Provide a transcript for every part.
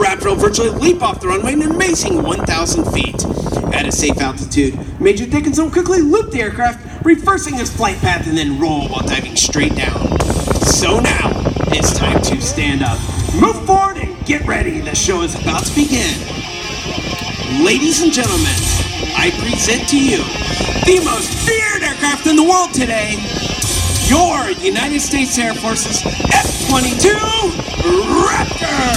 Raptor will virtually leap off the runway an amazing 1,000 feet. At a safe altitude, Major Dickinson will quickly loop the aircraft, reversing his flight path and then roll while diving straight down. So now, it's time to stand up, move forward, and get ready. The show is about to begin. Ladies and gentlemen, I present to you the most feared aircraft in the world today, your United States Air Force's F-22 Raptor!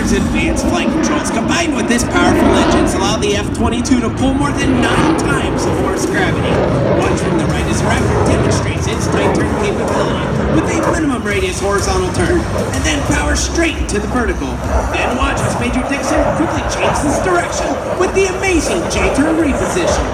Advanced flight controls combined with this powerful engines allow the F-22 to pull more than 9 times the force of gravity. Watch from the right as Raptor demonstrates its tight turn capability with a minimum radius horizontal turn and then power straight to the vertical. Then watch as Major Dixon quickly changes direction with the amazing J-turn reposition.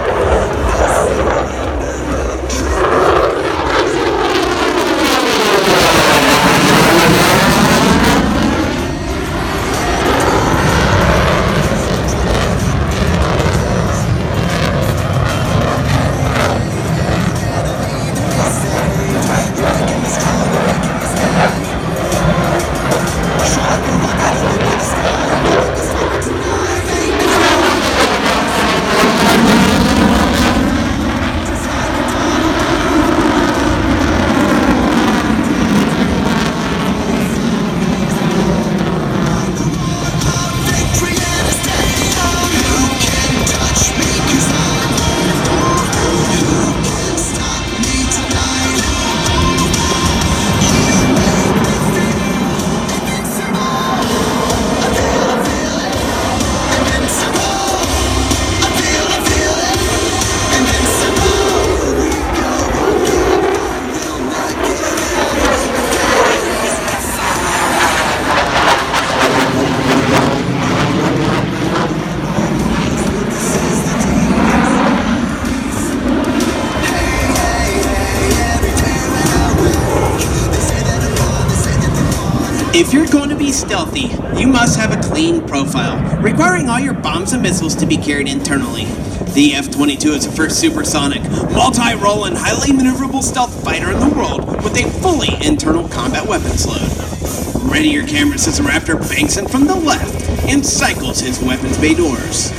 If you're going to be stealthy, you must have a clean profile, requiring all your bombs and missiles to be carried internally. The F-22 is the first supersonic, multi-role, and highly maneuverable stealth fighter in the world with a fully internal combat weapons load. Ready your cameras as the Raptor banks in from the left and cycles his weapons bay doors.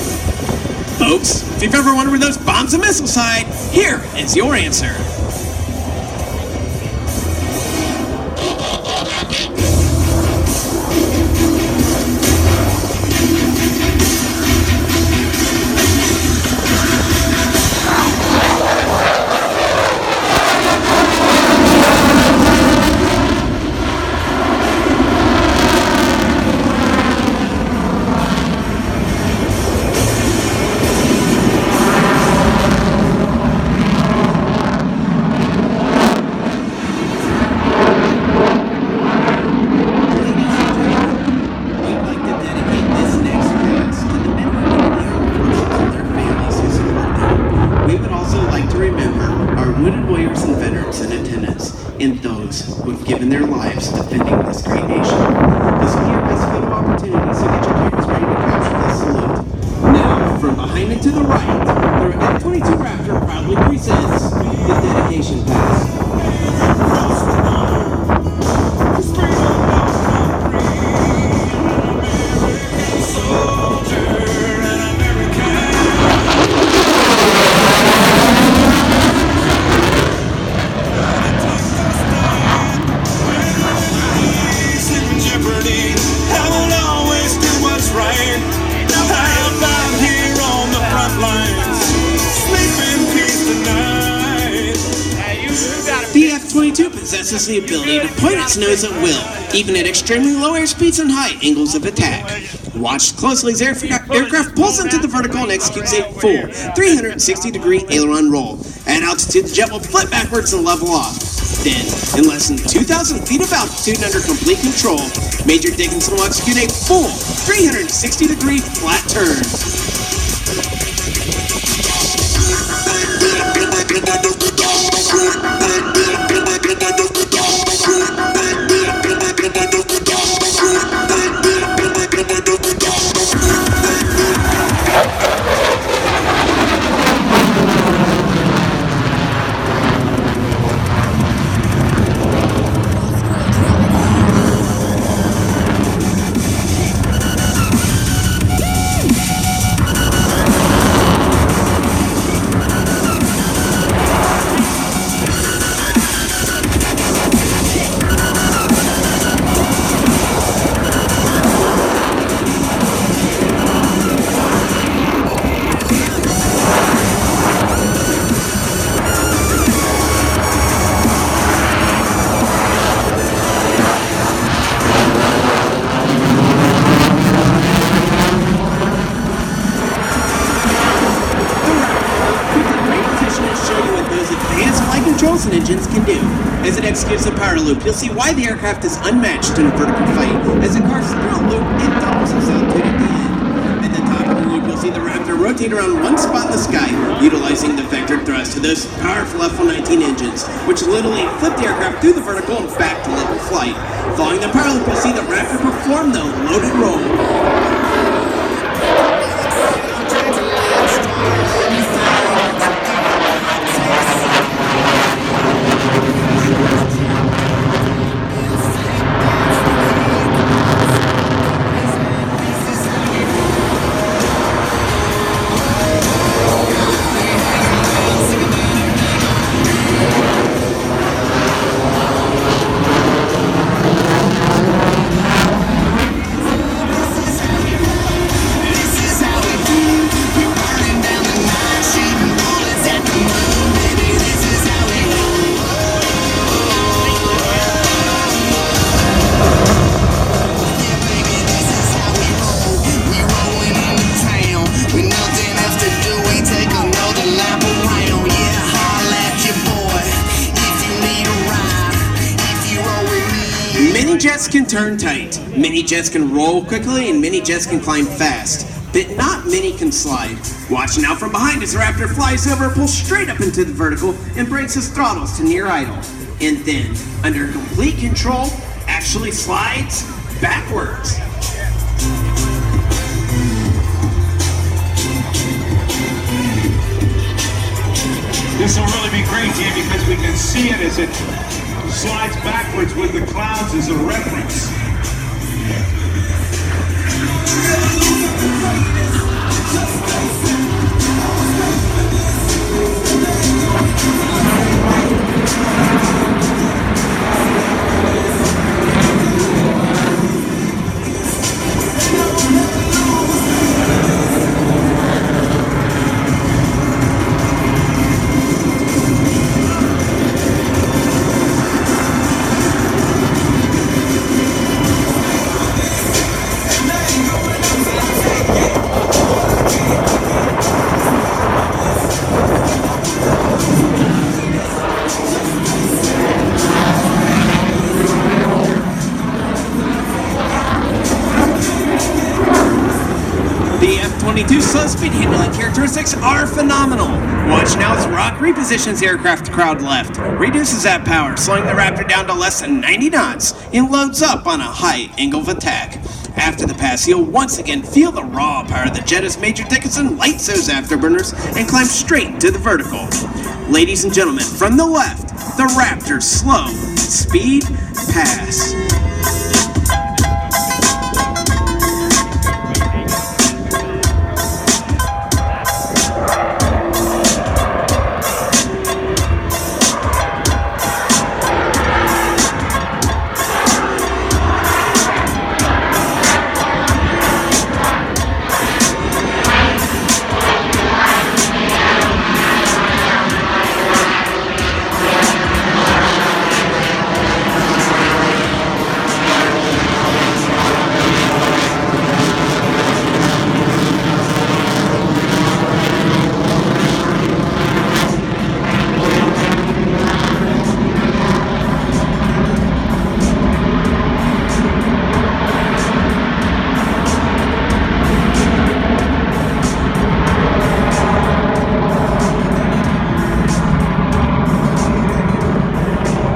Folks, if you've ever wondered where those bombs and missiles hide, here is your answer. And those who have given their lives defending this great nation. This will be your best photo opportunity, so get your cameras ready to capture this salute. Now, from behind and to the right, the F-22 Raptor proudly presents the dedication pass. Sleep in peace. possesses the ability to point its nose at will, even at extremely low airspeeds and high angles of attack. Watch closely as aircraft pulls into the vertical and executes a full 360-degree aileron roll. At altitude, the jet will flip backwards and level off. Then, in less than 2,000 feet of altitude under complete control, Major Dickinson will execute a full 360-degree flat turn. Controls and engines can do. As it executes the power loop, you'll see why the aircraft is unmatched in a vertical fight. As it carves through a loop, it doubles its altitude at the end. At the top of the loop, you'll see the Raptor rotate around one spot in the sky, utilizing the vector thrust of those powerful F-22 engines, which literally flip the aircraft through the vertical and back to level flight. Following the power loop, you'll see the Raptor perform the loaded roll. Mini jets can turn tight, mini jets can roll quickly, and mini jets can climb fast, but not many can slide. Watch now from behind as the Raptor flies over, pulls straight up into the vertical, and brings his throttles to near idle. And then, under complete control, actually slides backwards. This will really be great here because we can see it as it slides backwards with the clouds as a reference. The F-22 slow speed handling characteristics are phenomenal. Watch now as Rock repositions the aircraft to crowd left, reduces that power, slowing the Raptor down to less than 90 knots, and loads up on a high angle of attack. After the pass, you'll once again feel the raw power of the jet as Major Dickinson lights those afterburners and climbs straight to the vertical. Ladies and gentlemen, from the left, the Raptor's slow speed pass.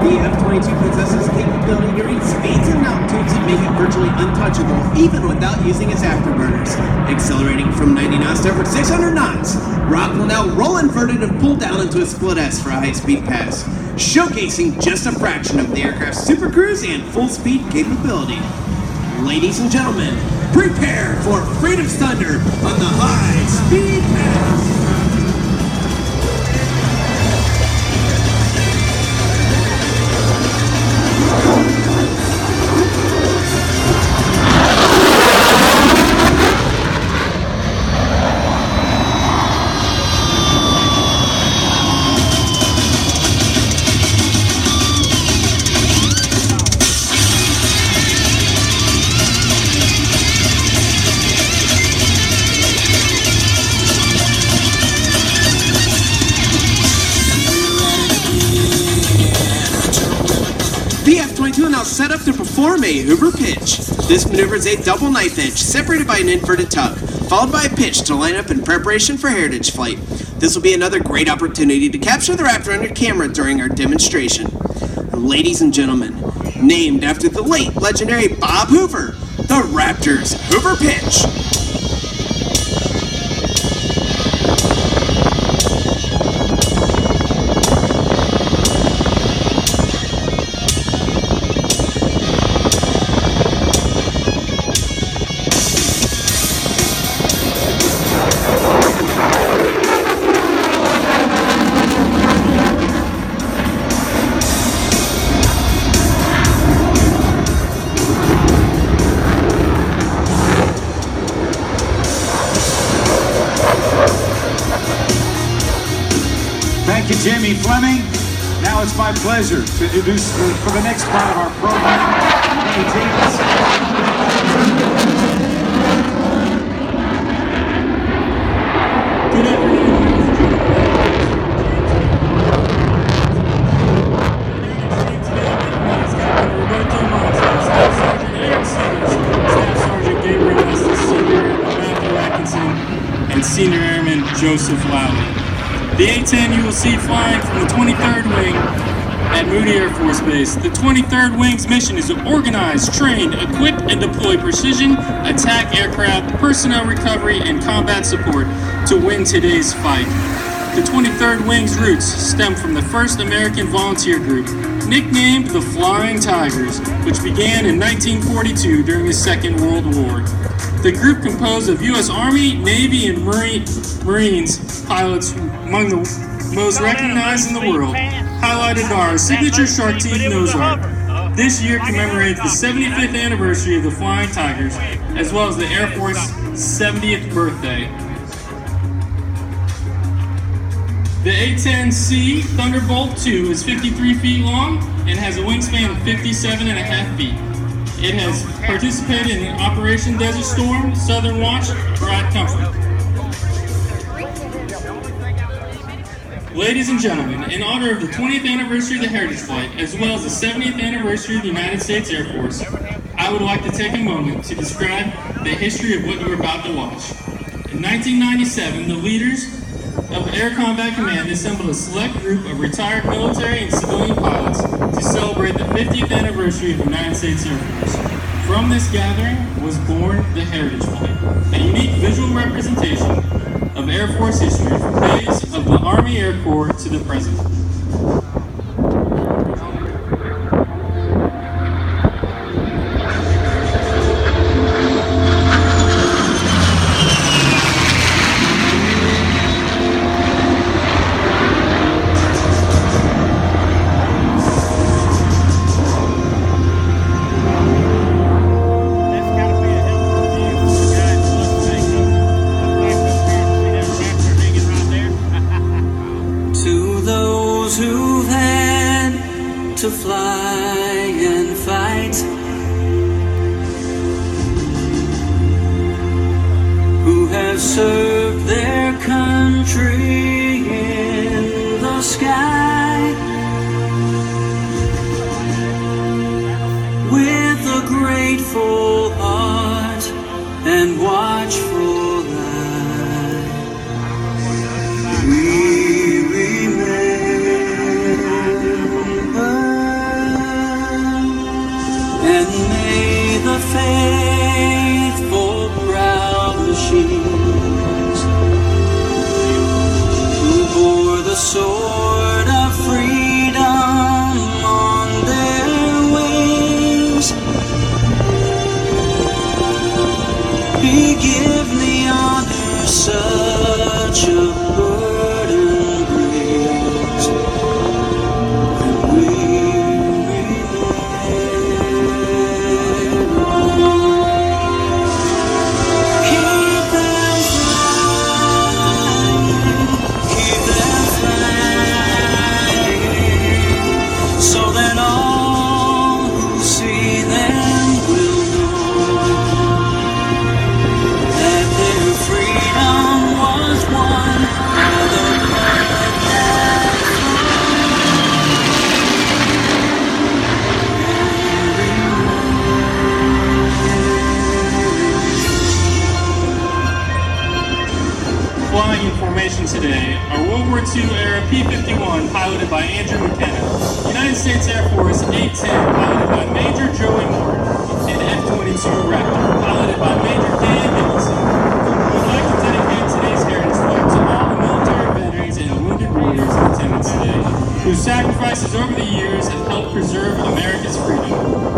The F-22 possesses the capability to reach speeds and altitudes that make it virtually untouchable, even without using its afterburners. Accelerating from 90 knots to over 600 knots, Rock will now roll inverted and pull down into a split S for a high-speed pass, showcasing just a fraction of the aircraft's super cruise and full-speed capability. Ladies and gentlemen, prepare for Freedom's Thunder on the high-speed pass. The F-22 now set up to perform a Hoover pitch. This maneuver is a double knife edge separated by an inverted tug, followed by a pitch to line up in preparation for heritage flight. This will be another great opportunity to capture the Raptor under camera during our demonstration. Ladies and gentlemen, named after the late legendary Bob Hoover, the Raptor's Hoover pitch. Thank you, Jimmy Fleming. Now it's my pleasure to introduce for the next part of our program, Good afternoon. And Senior Airman Joseph Lowley. The A-10 you will see flying from the 23rd Wing at Moody Air Force Base. The 23rd Wing's mission is to organize, train, equip, and deploy precision attack aircraft, personnel recovery, and combat support to win today's fight. The 23rd Wing's roots stem from the first American volunteer group, nicknamed the Flying Tigers, which began in 1942 during the Second World War. The group composed of U.S. Army, Navy, and Marines pilots among the most recognized in the world, highlighted by our signature shark teeth nose art. This year commemorates the 75th anniversary of the Flying Tigers, as well as the Air Force's 70th birthday. The A-10C Thunderbolt II is 53 feet long and has a wingspan of 57.5 feet. It has participated in Operation Desert Storm, Southern Watch, or at Comfort. Ladies and gentlemen, in honor of the 20th anniversary of the Heritage Flight, as well as the 70th anniversary of the United States Air Force, I would like to take a moment to describe the history of what you're about to watch. In 1997, the leaders of Air Combat Command assembled a select group of retired military and civilian pilots to celebrate the 50th anniversary of the United States Air Force. From this gathering was born the Heritage Flight, a unique visual representation of Air Force history from days of the Army Air Corps to the present. To fly and fight, who have served their country in the sky with a grateful heart and watchful eye. We remember piloted by Andrew McKenna. United States Air Force A-10, piloted by Major Joey Moore. And F-22 Raptor, piloted by Major Dan Dickinson. We would like to dedicate today's Heritage Flight to all the military veterans and wounded warriors in attendance today, whose sacrifices over the years have helped preserve America's freedom.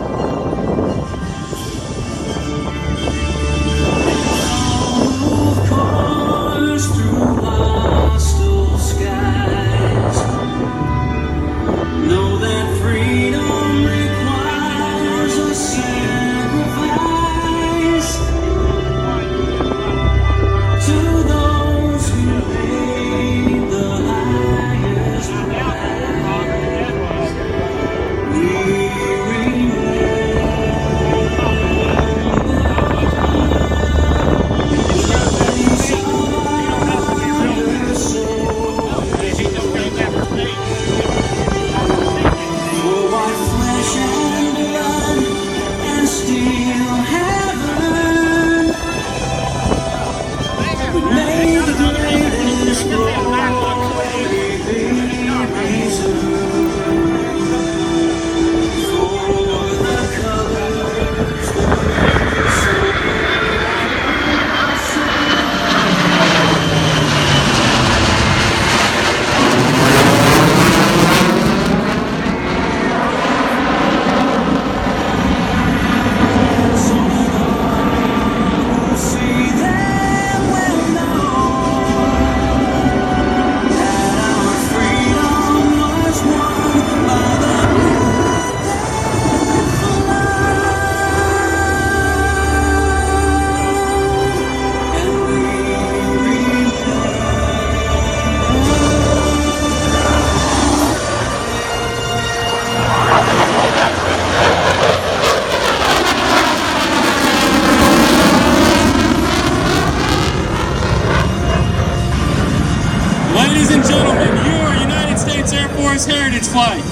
Ladies and gentlemen, your United States Air Force Heritage Flight.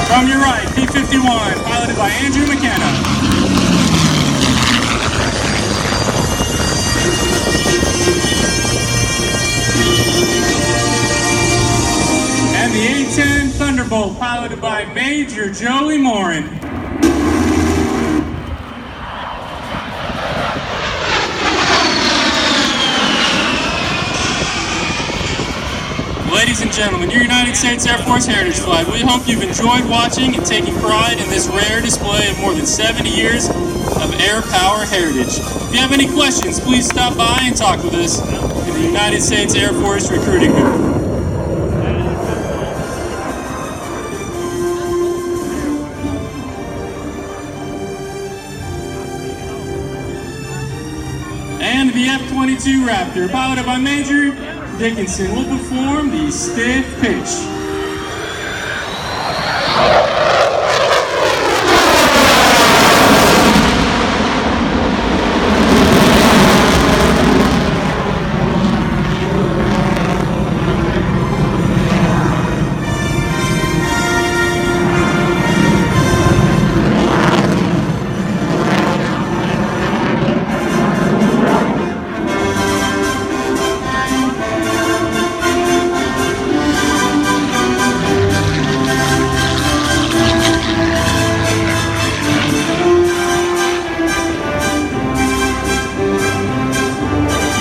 From your right, P-51, piloted by Andrew McKenna. And the A-10 Thunderbolt, piloted by Major Joey Morin. Ladies and gentlemen, your United States Air Force Heritage Flight. We hope you've enjoyed watching and taking pride in this rare display of more than 70 years of air power heritage. If you have any questions, please stop by and talk with us in the United States Air Force recruiting booth. And the F-22 Raptor, piloted by Major Dickinson, will perform the stiff pitch.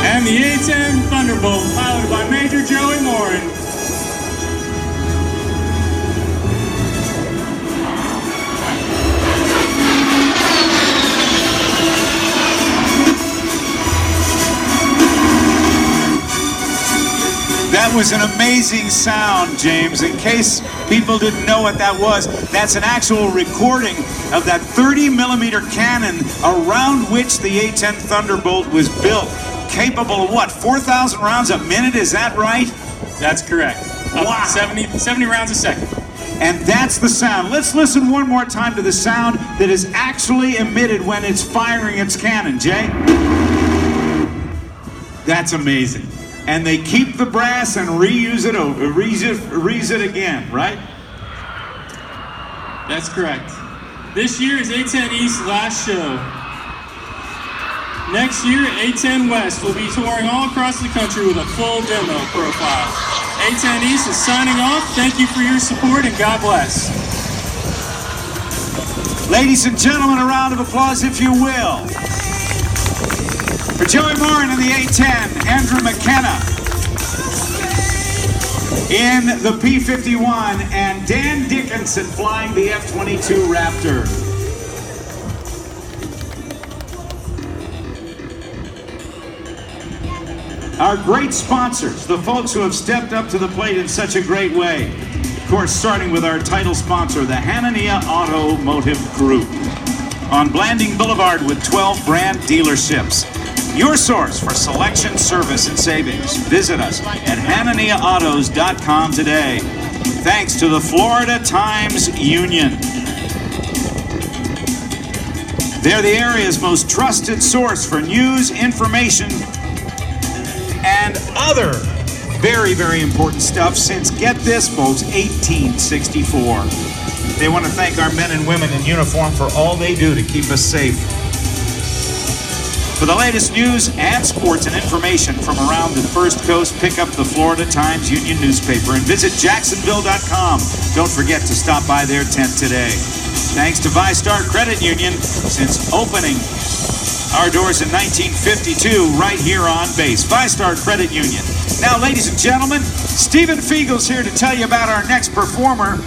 And the A-10 Thunderbolt, piloted by Major Joey Morin. That was an amazing sound, James. In case people didn't know what that was, that's an actual recording of that 30-millimeter cannon around which the A-10 Thunderbolt was built. Capable of what, 4,000 rounds a minute, is that right? That's correct. Wow. 70 rounds a second. And that's the sound. Let's listen one more time to the sound that is actually emitted when it's firing its cannon, Jay. That's amazing. And they keep the brass and reuse it again, right? That's correct. This year is A-10 East's last show. Next year, A10 West will be touring all across the country with a full demo profile. A10 East is signing off. Thank you for your support and God bless. Ladies and gentlemen, a round of applause if you will. For Joey Morin in the A10, Andrew McKenna in the P-51, and Dan Dickinson flying the F-22 Raptor. Our great sponsors, the folks who have stepped up to the plate in such a great way. Of course, starting with our title sponsor, the Hanania Automotive Group, on Blanding Boulevard with 12 brand dealerships. Your source for selection, service, and savings. Visit us at HananiaAutos.com today. Thanks to the Florida Times Union. They're the area's most trusted source for news, information, and other very, very important stuff since, get this folks, 1864. They want to thank our men and women in uniform for all they do to keep us safe. For the latest news and sports and information from around the First Coast, pick up the Florida Times Union newspaper and visit Jacksonville.com. Don't forget to stop by their tent today. Thanks to ViStar Credit Union, since opening our doors in 1952, right here on base. ViStar Credit Union. Now, ladies and gentlemen, Stephen Fiegel's here to tell you about our next performer.